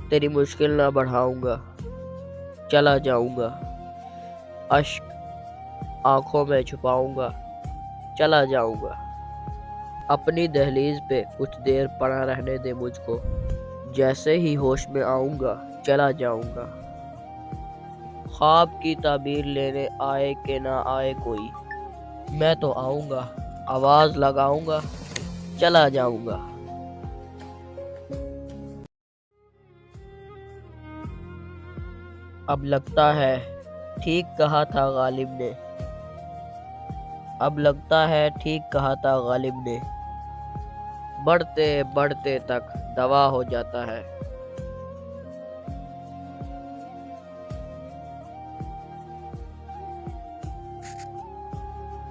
तेरी मुश्किल ना बढ़ाऊंगा, चला जाऊंगा। अश्क आंखों में छुपाऊंगा, चला जाऊंगा। अपनी दहलीज पे कुछ देर पड़ा रहने दे मुझको। जैसे ही होश में आऊंगा, चला जाऊंगा। ख्वाब की ताबीर लेने आए कि ना आए कोई, मैं तो आऊंगा, आवाज लगाऊंगा, चला जाऊंगा। अब लगता है ठीक कहा था गालिब ने, अब लगता है ठीक कहा था गालिब ने। बढ़ते बढ़ते तक दवा हो जाता है।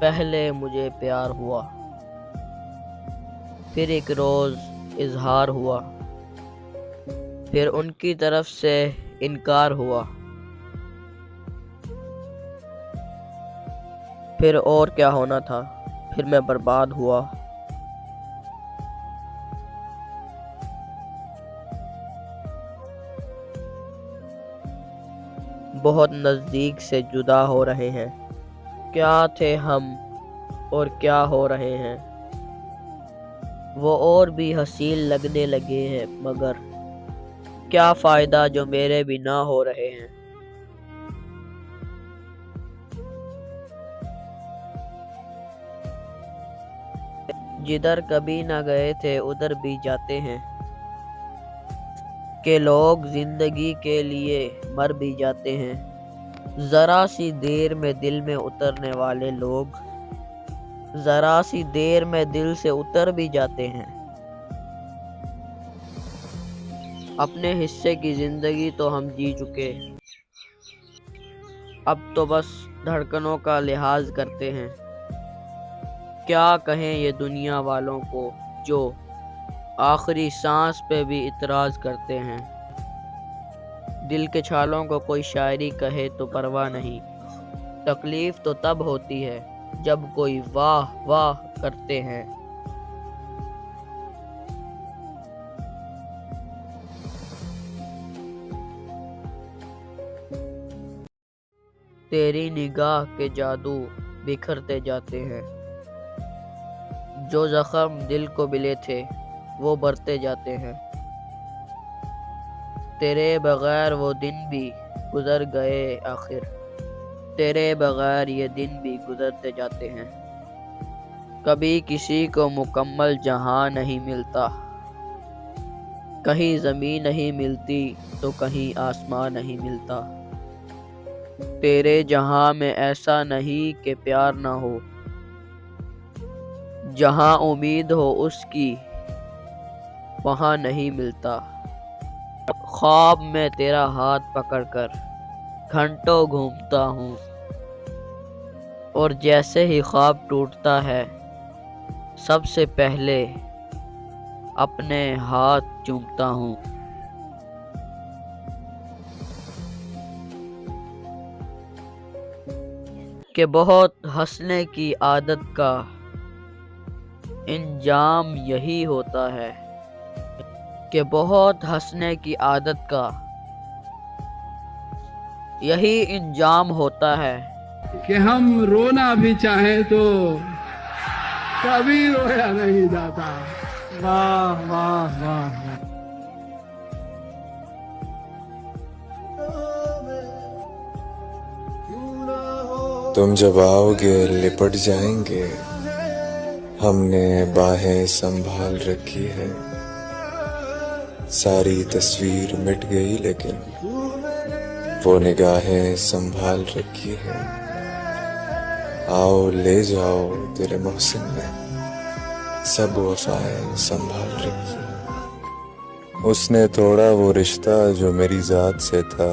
पहले मुझे प्यार हुआ, फिर एक रोज इजहार हुआ, फिर उनकी तरफ से इनकार हुआ, फिर और क्या होना था, फिर मैं बर्बाद हुआ। बहुत नजदीक से जुदा हो रहे हैं। क्या थे हम और क्या हो रहे हैं। वो और भी हसीन लगने लगे हैं, मगर क्या फायदा जो मेरे भी ना हो रहे हैं। जिधर कभी ना गए थे उधर भी जाते हैं, के लोग जिंदगी के लिए मर भी जाते हैं। जरा सी देर में दिल में उतरने वाले लोग जरा सी देर में दिल से उतर भी जाते हैं। अपने हिस्से की जिंदगी तो हम जी चुके, अब तो बस धड़कनों का लिहाज करते हैं। क्या कहें ये दुनिया वालों को जो आखिरी सांस पे भी इतराज करते हैं। दिल के छालों को कोई शायरी कहे तो परवाह नहीं, तकलीफ तो तब होती है जब कोई वाह वाह करते हैं। तेरी निगाह के जादू बिखरते जाते हैं। जो जख्म दिल को मिले थे वो बढ़ते जाते हैं। तेरे बगैर वो दिन भी गुजर गए आखिर, तेरे बगैर ये दिन भी गुजरते जाते हैं। कभी किसी को मुकम्मल जहां नहीं मिलता, कहीं ज़मीन नहीं मिलती तो कहीं आसमां नहीं मिलता। तेरे जहां में ऐसा नहीं कि प्यार ना हो, जहां उम्मीद हो उसकी वहां नहीं मिलता। ख्वाब में तेरा हाथ पकड़कर घंटों घूमता हूँ, और जैसे ही ख्वाब टूटता है सबसे पहले अपने हाथ चूमता हूँ। कि बहुत हंसने की आदत का इंजाम यही होता है, कि बहुत हंसने की आदत का यही इंजाम होता है। कि हम रोना भी चाहें तो कभी रोया नहीं जाता। वाह वाह वाह। तुम जब आओगे लिपट जाएंगे, हमने बाहें संभाल रखी है। सारी तस्वीर मिट गई लेकिन वो निगाहें संभाल रखी है। आओ ले जाओ तेरे मोहसिन ने सब वफाएं संभाल रखी है। उसने तोड़ा वो रिश्ता जो मेरी जात से था,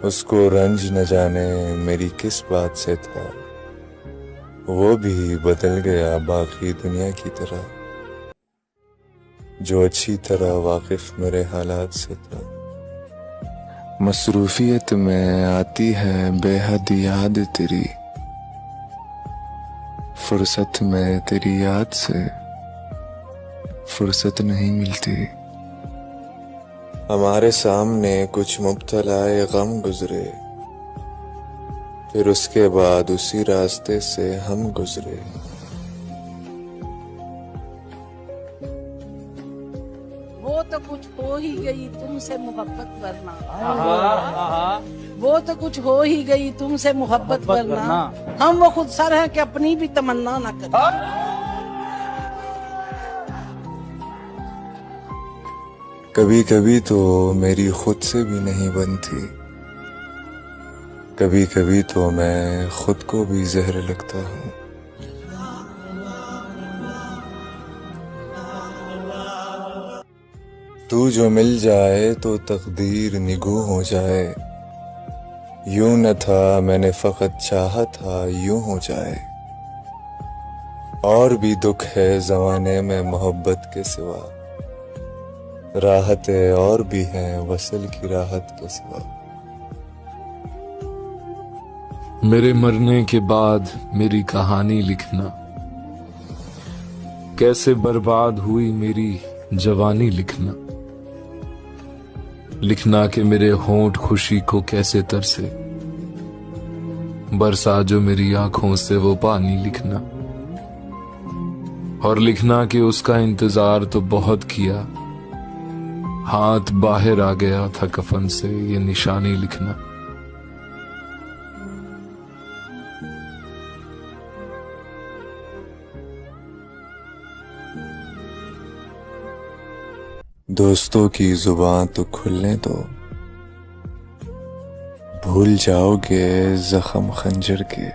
उसको रंज न जाने मेरी किस बात से था। वो भी बदल गया बाकी दुनिया की तरह, जो अच्छी तरह वाकिफ मेरे हालात से था। मसरूफियत में आती है बेहद याद तेरी, फुर्सत में तेरी याद से फुर्सत नहीं मिलती। हमारे सामने कुछ मुब्तलाए गम गुजरे, फिर उसके बाद उसी रास्ते से हम गुजरे। वो तो कुछ हो ही गई तुमसे मोहब्बत वरना, वो तो कुछ हो ही गई तुमसे मोहब्बत वरना, हम वो खुद सर हैं कि अपनी भी तमन्ना न करें। कभी कभी तो मेरी खुद से भी नहीं बनती, कभी कभी तो मैं खुद को भी जहर लगता हूँ। तू जो मिल जाए तो तकदीर निगू हो जाए, यूं न था मैंने फकत चाहा था यूं हो जाए। और भी दुख है ज़माने में मोहब्बत के सिवा, राहतें और भी हैं वसल की राहत के सिवा। मेरे मरने के बाद मेरी कहानी लिखना, कैसे बर्बाद हुई मेरी जवानी लिखना। लिखना कि मेरे होंठ खुशी को कैसे तरसे, बरसा जो मेरी आंखों से वो पानी लिखना। और लिखना कि उसका इंतजार तो बहुत किया, हाथ बाहर आ गया था कफन से ये निशानी लिखना। दोस्तों की जुबान तो खुलने दो, भूल जाओगे जख्म खंजर के।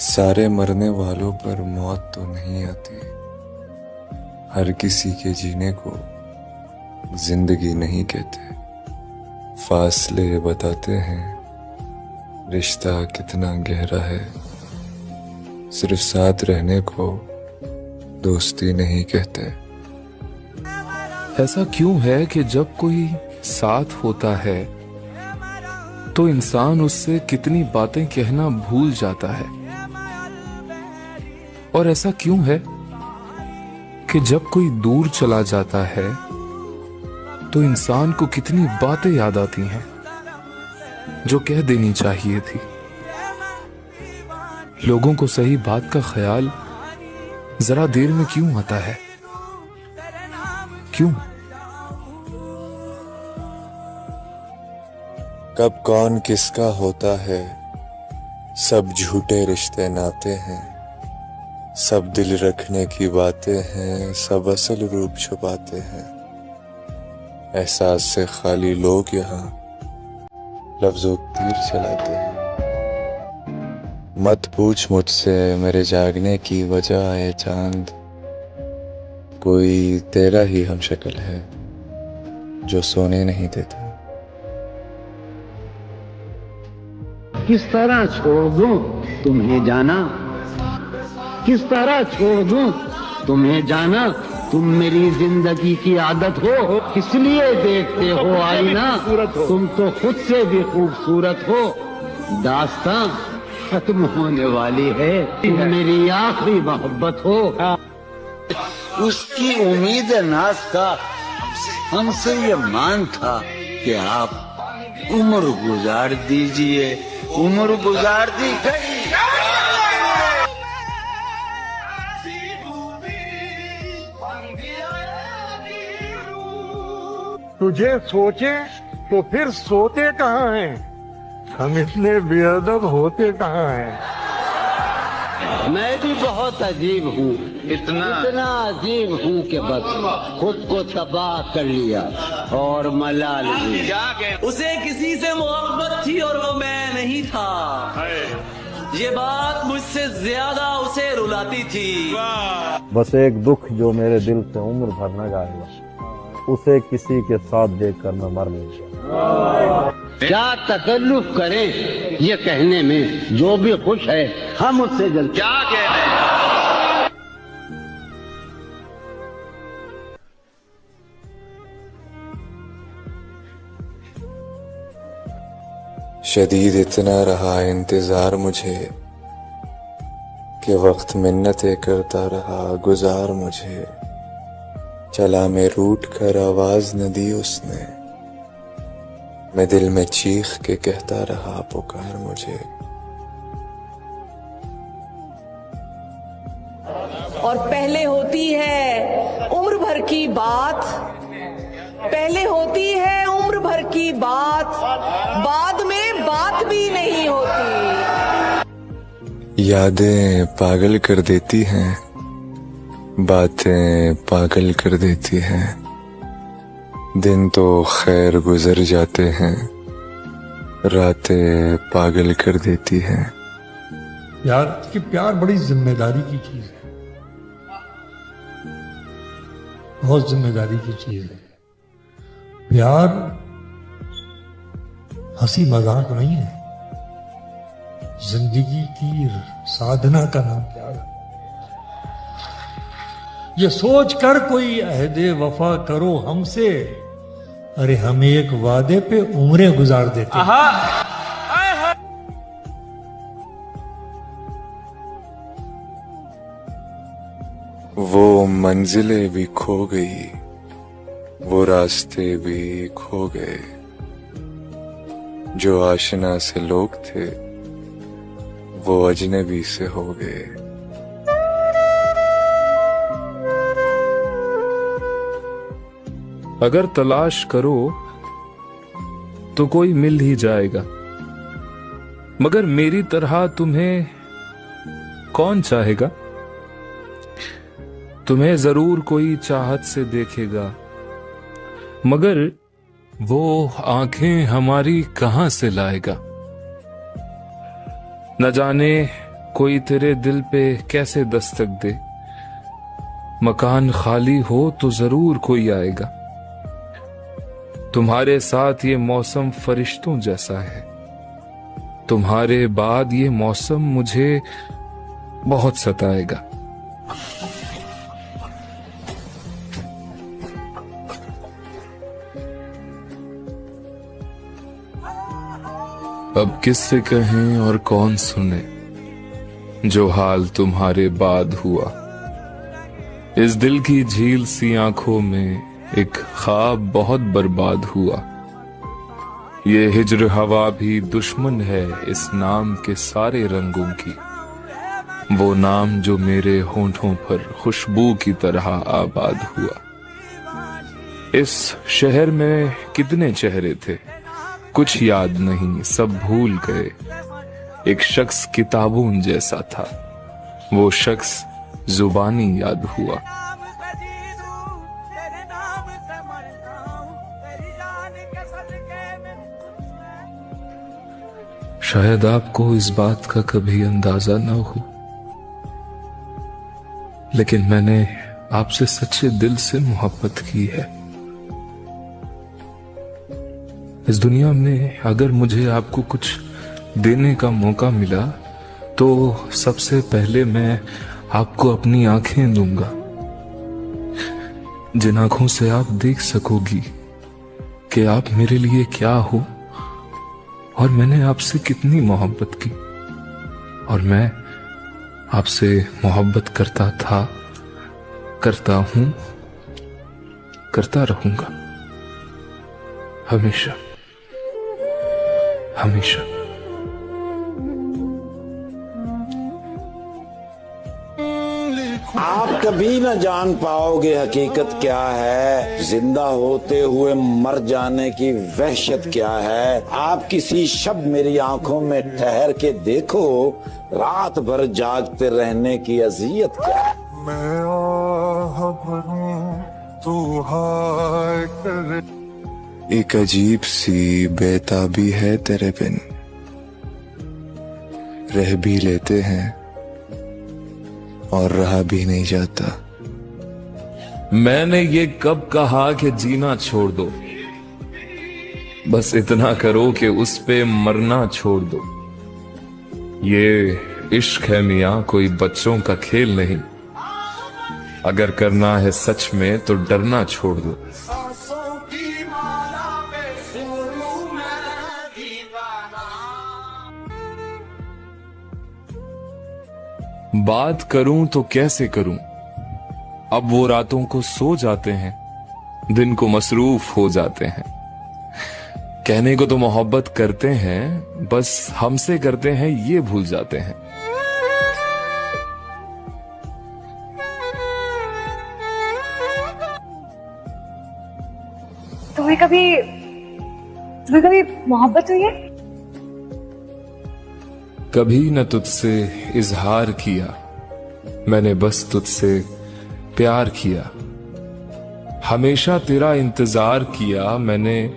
सारे मरने वालों पर मौत तो नहीं आती, हर किसी के जीने को जिंदगी नहीं कहते। फासले बताते हैं रिश्ता कितना गहरा है, सिर्फ साथ रहने को दोस्ती नहीं कहते। ऐसा क्यों है कि जब कोई साथ होता है तो इंसान उससे कितनी बातें कहना भूल जाता है, और ऐसा क्यों है कि जब कोई दूर चला जाता है तो इंसान को कितनी बातें याद आती हैं जो कह देनी चाहिए थी। लोगों को सही बात का ख्याल जरा देर में क्यों आता है, क्यों? कब कौन किसका होता है, सब झूठे रिश्ते नाते हैं। सब दिल रखने की बातें हैं, सब असल रूप छुपाते हैं। एहसास से खाली लोग यहाँ लफ्जों तीर चलाते हैं। मत पूछ मुझसे मेरे जागने की वजह है चांद, कोई तेरा ही हम शक्ल है जो सोने नहीं देता। किस तरह छोड़ दूं तुम्हें जाना, किस तरह छोड़ दूं तुम्हें जाना। तुम मेरी जिंदगी की आदत हो, इसलिए देखते हो आईना। तुम तो खुद से भी खूबसूरत हो, दास्तां खत्म होने वाली है। तुम मेरी आखिरी मोहब्बत हो। उसकी उम्मीद नाज का हमसे ये मान था कि आप उम्र गुजार दीजिए, उम्र गुजार दी गई। तुझे सोचे तो फिर सोते कहाँ हैं, हम इतने बेअदब होते कहाँ हैं। मैं भी बहुत अजीब हूँ, इतना अजीब हूँ कि बस खुद को तबाह कर लिया और मलाल भी। उसे किसी से मोहब्बत थी और वो मैं नहीं था। ये बात मुझसे ज्यादा उसे रुलाती थी। बस एक दुख जो मेरे दिल से उम्र भर न जाएगा, उसे किसी के साथ देखकर मैं मर नहीं जाऊंगा। क्या तकल्लुफ करें ये कहने में, जो भी खुश है हम उससे जल्द क्या कह रहे हैं। शदीद इतना रहा इंतजार मुझे कि वक्त मिन्नतें करता रहा गुजार मुझे। चला में रूठ कर आवाज न दी उसने, मैं दिल में चीख के कहता रहा पुकार मुझे। और पहले होती है उम्र भर की बात, पहले होती है उम्र भर की बात, बाद में बात भी नहीं होती। यादें पागल कर देती हैं, बातें पागल कर देती हैं, दिन तो खैर गुजर जाते हैं, रातें पागल कर देती हैं। यार कि प्यार बड़ी जिम्मेदारी की चीज है, बहुत जिम्मेदारी की चीज है। प्यार हंसी मजाक नहीं है, जिंदगी की साधना का नाम प्यार है। ये सोच कर कोई अहदे वफा करो हमसे, अरे हम एक वादे पे उम्रें गुजार देते हैं। वो मंजिलें भी खो गई, वो रास्ते भी खो गए, जो आशना से लोग थे वो अजनबी से हो गए। अगर तलाश करो तो कोई मिल ही जाएगा, मगर मेरी तरह तुम्हें कौन चाहेगा। तुम्हें जरूर कोई चाहत से देखेगा, मगर वो आंखें हमारी कहां से लाएगा। न जाने कोई तेरे दिल पे कैसे दस्तक दे, मकान खाली हो तो जरूर कोई आएगा। तुम्हारे साथ ये मौसम फरिश्तों जैसा है, तुम्हारे बाद ये मौसम मुझे बहुत सताएगा। अब किससे कहें और कौन सुने, जो हाल तुम्हारे बाद हुआ। इस दिल की झील सी आंखों में एक ख्वाब बहुत बर्बाद हुआ। ये हिज्र हवा भी दुश्मन है इस नाम के सारे रंगों की, वो नाम जो मेरे होंठों पर खुशबू की तरह आबाद हुआ। इस शहर में कितने चेहरे थे, कुछ याद नहीं, सब भूल गए। एक शख्स किताबों जैसा था, वो शख्स जुबानी याद हुआ। शायद आपको इस बात का कभी अंदाजा ना हो, लेकिन मैंने आपसे सच्चे दिल से मोहब्बत की है। इस दुनिया में अगर मुझे आपको कुछ देने का मौका मिला तो सबसे पहले मैं आपको अपनी आंखें दूंगा, जिन आंखों से आप देख सकोगी कि आप मेरे लिए क्या हो और मैंने आपसे कितनी मोहब्बत की, और मैं आपसे मोहब्बत करता था, करता हूं, करता रहूंगा, हमेशा हमेशा। आप कभी न जान पाओगे हकीकत क्या है, जिंदा होते हुए मर जाने की वहशत क्या है। आप किसी शब मेरी आंखों में ठहर के देखो, रात भर जागते रहने की अजियत क्या है। मैं आह भरूं तू हाय करे। एक अजीब सी बेताबी है तेरे बिन, रह भी लेते हैं और रहा भी नहीं जाता। मैंने ये कब कहा कि जीना छोड़ दो, बस इतना करो कि उस पे मरना छोड़ दो। ये इश्क है मियां, कोई बच्चों का खेल नहीं। अगर करना है सच में तो डरना छोड़ दो। बात करूं तो कैसे करूं, अब वो रातों को सो जाते हैं, दिन को मसरूफ हो जाते हैं। कहने को तो मोहब्बत करते हैं, बस हमसे करते हैं ये भूल जाते हैं। तुम्हें कभी मोहब्बत हुई है? कभी न तुझसे इजहार किया, मैंने बस तुझसे प्यार किया। हमेशा तेरा इंतजार किया, मैंने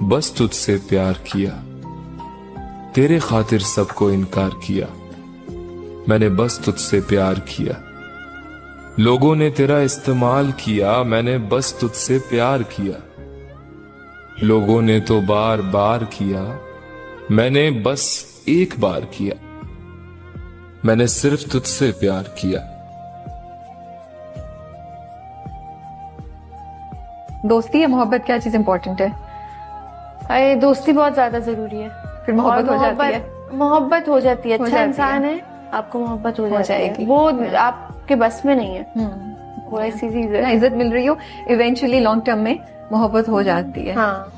बस तुझसे प्यार किया। तेरे खातिर सबको इनकार किया, मैंने बस तुझसे प्यार किया। लोगों ने तेरा इस्तेमाल किया, मैंने बस तुझसे प्यार किया। लोगों ने तो बार बार किया, मैंने बस एक बार किया। मैंने सिर्फ तुझसे प्यार किया। दोस्ती या मोहब्बत, क्या चीज इंपॉर्टेंट है? अरे दोस्ती बहुत ज्यादा जरूरी है। फिर मोहब्बत हो जाती है? मोहब्बत हो जाती है। हो अच्छा जाती इंसान है। है, आपको मोहब्बत हो जाएगी। वो आपके बस में नहीं है। वो ऐसी चीज है। इज्जत मिल रही हो, इवेंचुअली लॉन्ग टर्म में मोहब्बत हो जाती है। हाँ।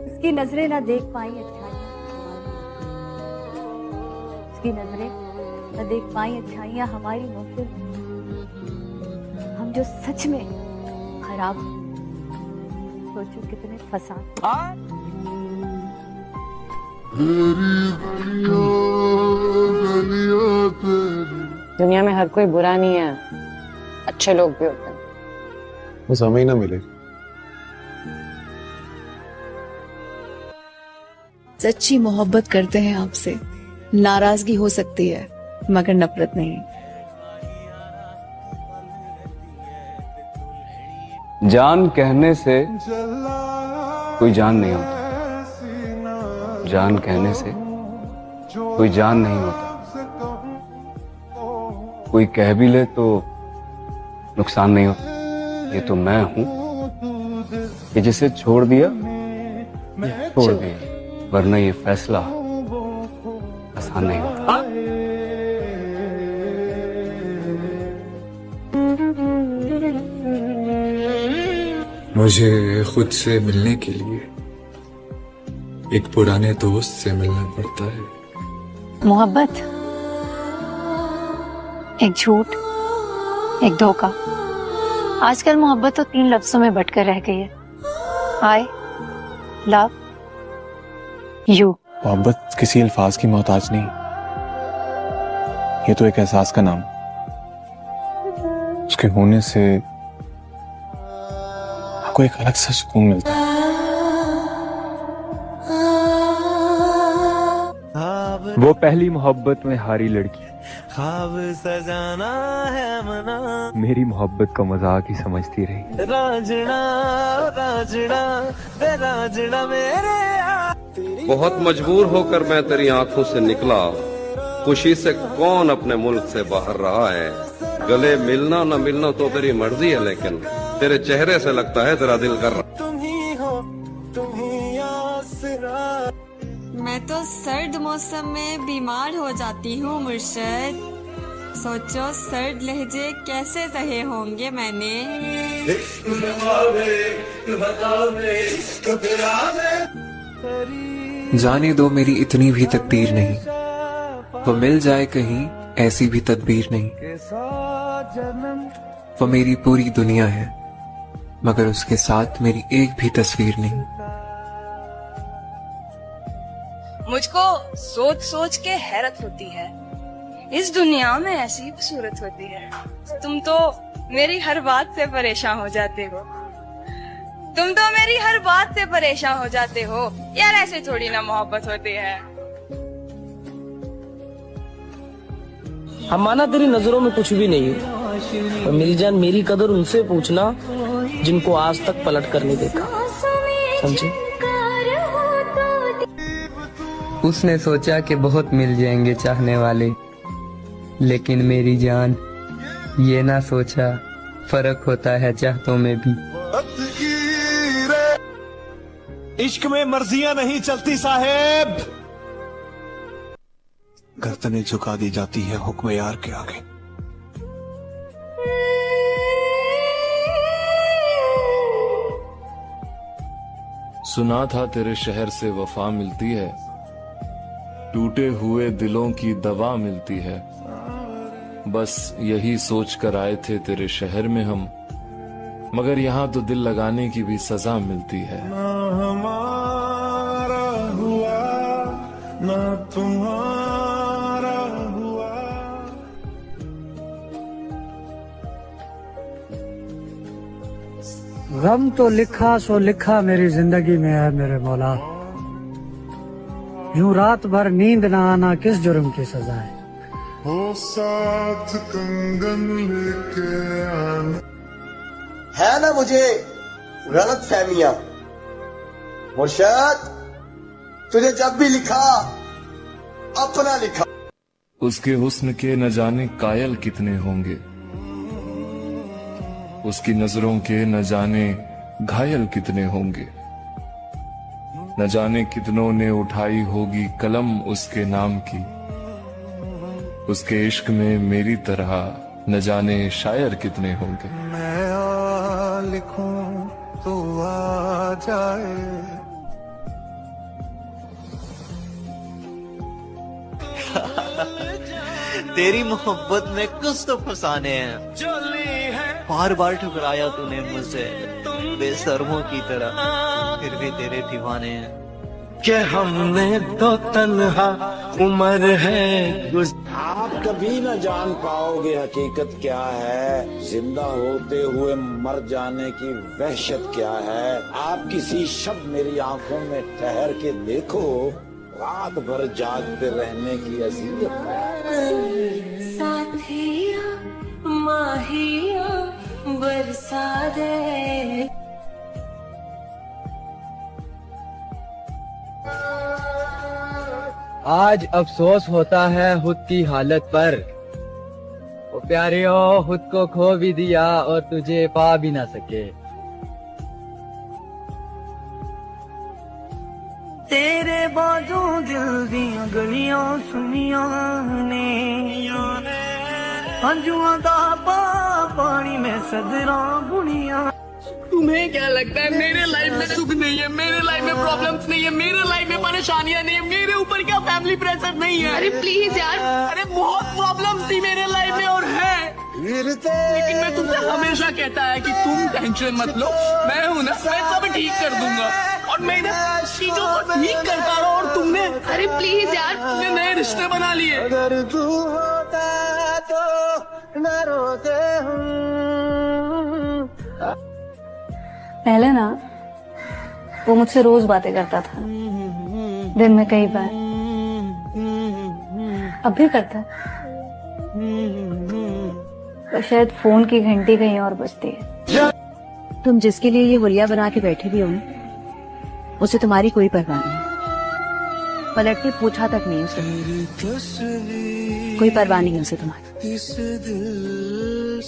इसकी नजरें ना देख पाई अच्छाइयाँ, इसकी नजरें न देख पाई अच्छाइयाँ हमारी महफिल में। हम जो सच में खराब, सोचो कितने फसाद। दुनिया में हर कोई बुरा नहीं है, अच्छे लोग भी होते हैं। बस हमें ही ना मिले। सच्ची मोहब्बत करते हैं आपसे, नाराजगी हो सकती है मगर नफरत नहीं। जान कहने से कोई जान नहीं होता, जान कहने से कोई जान नहीं होता। कोई कह भी ले तो नुकसान नहीं होता। ये तो मैं हूं कि जिसे छोड़ दिया छोड़ दिया, वरना ये फैसला आसान नहीं होता। मुझे खुद से मिलने के लिए एक पुराने दोस्त से मिलना पड़ता है। मोहब्बत एक झूठ, एक धोखा। आजकल मोहब्बत तो 3 लफ्जों में बटकर रह गई है। I love you. मोहब्बत किसी अल्फाज की मोहताज नहीं, ये तो एक एहसास का नाम। उसके होने से आपको एक अलग सा सुकून मिलता है। वो पहली मोहब्बत में हारी लड़की ख्वाब सजाना है मना, मेरी मोहब्बत का मजाक ही समझती रही। राजना राजना राजना मेरे बहुत मजबूर होकर मैं तेरी आंखों से निकला, खुशी से कौन अपने मुल्क से बाहर रहा है। गले मिलना न मिलना तो तेरी मर्जी है, लेकिन तेरे चेहरे से लगता है तेरा दिल कर रहा। तुम ही हो, तुम ही आसरा। मैं तो सर्द मौसम में बीमार हो जाती हूँ मुर्शद। सोचो सर्द लहजे कैसे सहे होंगे मैंने। जाने दो मेरी इतनी भी तकदीर नहीं, वो मिल जाए कहीं ऐसी भी तदबीर नहीं। वो मेरी पूरी दुनिया है मगर उसके साथ मेरी एक भी तस्वीर नहीं। मुझको सोच सोच के हैरत होती है, इस दुनिया में ऐसी ही खूबसूरत होती है। तुम तो मेरी हर बात से परेशान हो जाते हो, तुम तो मेरी हर बात से परेशान हो जाते हो। यार ऐसे थोड़ी ना मोहब्बत होती है। हम माना तेरी नजरों में कुछ भी नहीं हो, तो मिल जान मेरी कदर उनसे पूछना जिनको आज तक पलट कर नहीं देखा। समझे? उसने सोचा कि बहुत मिल जाएंगे चाहने वाले, लेकिन मेरी जान ये ना सोचा फर्क होता है चाहतों में भी। इश्क में मर्जियां नहीं चलती साहेब, गर्दनें झुका दी जाती है हुक्म यार के आगे। सुना था तेरे शहर से वफा मिलती है, टूटे हुए दिलों की दवा मिलती है। बस यही सोच कर आए थे तेरे शहर में हम, मगर यहाँ तो दिल लगाने की भी सजा मिलती है। ना हमारा हुआ ना तुम्हारा हुआ। गम तो लिखा सो लिखा मेरी जिंदगी में है मेरे मौला। यूं रात भर नींद ना आना किस जुर्म की सजा है। हो साथ कंगन लेके आना। है ना मुझे गलत फहमियां। मुर्शद तुझे जब भी लिखा अपना लिखा। उसके हुस्न के न जाने कायल कितने होंगे, उसकी नजरों के न जाने घायल कितने होंगे। न जाने कितनों ने उठाई होगी कलम उसके नाम की, उसके इश्क में मेरी तरह न जाने शायर कितने होंगे। मैं आ लिखूं तो आ जाए। तेरी मोहब्बत में कुछ तो फसाने हैं। बार बार ठुकराया तूने मुझसे बेशर्मों की तरह, फिर भी तेरे दीवाने हैं। कि हमने तो तन्हा उम्र है। आप कभी न जान पाओगे हकीकत क्या है, जिंदा होते हुए मर जाने की वहशत क्या है। आप किसी शब्द मेरी आंखों में ठहर के देखो, रात भर जागते रहने की अज़ियत है। साथिया माहिया बरसा दे। आज अफसोस होता है खुद की हालत पर, वो प्यारे हो खुद को खो भी दिया और तुझे पा भी ना सके। तेरे बाजों दिल दियां गलियां सुनिया ने, हंजुआं दा पानी में सदरा बुनिया। तुम्हें क्या लगता है मेरे लाइफ में सुख नहीं है, मेरे लाइफ में प्रॉब्लम्स नहीं है, मेरे लाइफ में परेशानियां नहीं है, मेरे ऊपर क्या फैमिली प्रेशर नहीं है? अरे प्लीज यार, अरे बहुत प्रॉब्लम्स थी मेरे लाइफ में और है, लेकिन मैं तुमसे हमेशा कहता है कि तुम टेंशन मत लो, मैं हूँ ना, मैं सब ठीक कर दूंगा। और मैं चीजों को ठीक करता रहा और तुमने, अरे प्लीज यार, तुमने नए रिश्ते बना लिए। अगर तू होता तो न रोते हम। पहले ना वो मुझसे रोज बातें करता था, दिन में कई बार, अब भी करता, पर शायद फोन की घंटी कहीं और बजती है। तुम जिसके लिए ये हुलिया बना के बैठे भी हो ना, उसे तुम्हारी कोई परवाह नहीं, पलट के पूछा तक नहीं उसे, कोई परवाह नहीं उसे तुम्हारी।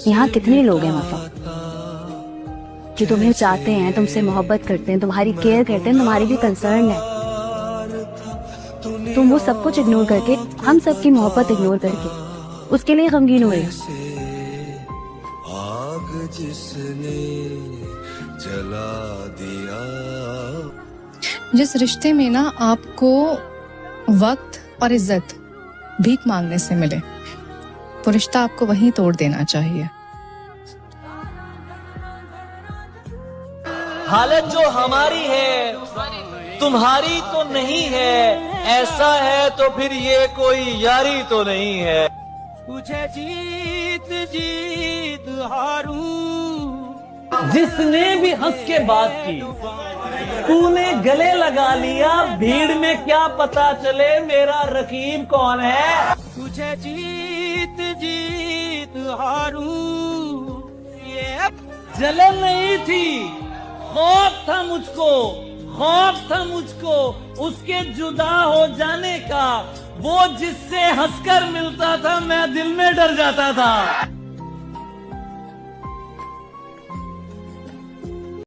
यहाँ कितने लोग हैं वफा जो तुम्हें चाहते हैं, तुमसे मोहब्बत करते हैं, तुम्हारी केयर करते हैं, तुम्हारी भी कंसर्न है। तुम वो सब कुछ इग्नोर करके, हम सब की मोहब्बत इग्नोर करके उसके लिए गमगीन हो रहे हो। आग जिसने जला दिया। जिस रिश्ते में ना आपको वक्त और इज्जत भीख मांगने से मिले, वो रिश्ता आपको वहीं तोड़ देना चाहिए। हालत जो हमारी है तुम्हारी तो नहीं है, ऐसा है तो फिर ये कोई यारी तो नहीं है। तुझे जीत जीत हारू, जिसने भी हंस के बात की तूने गले लगा लिया, भीड़ में क्या पता चले मेरा रकीब कौन है। तुझे जीत जीत हारू, ये जलन नहीं थी, खौफ था मुझको, खौफ था मुझको उसके जुदा हो जाने का। वो जिससे हंसकर मिलता था मैं दिल में डर जाता था।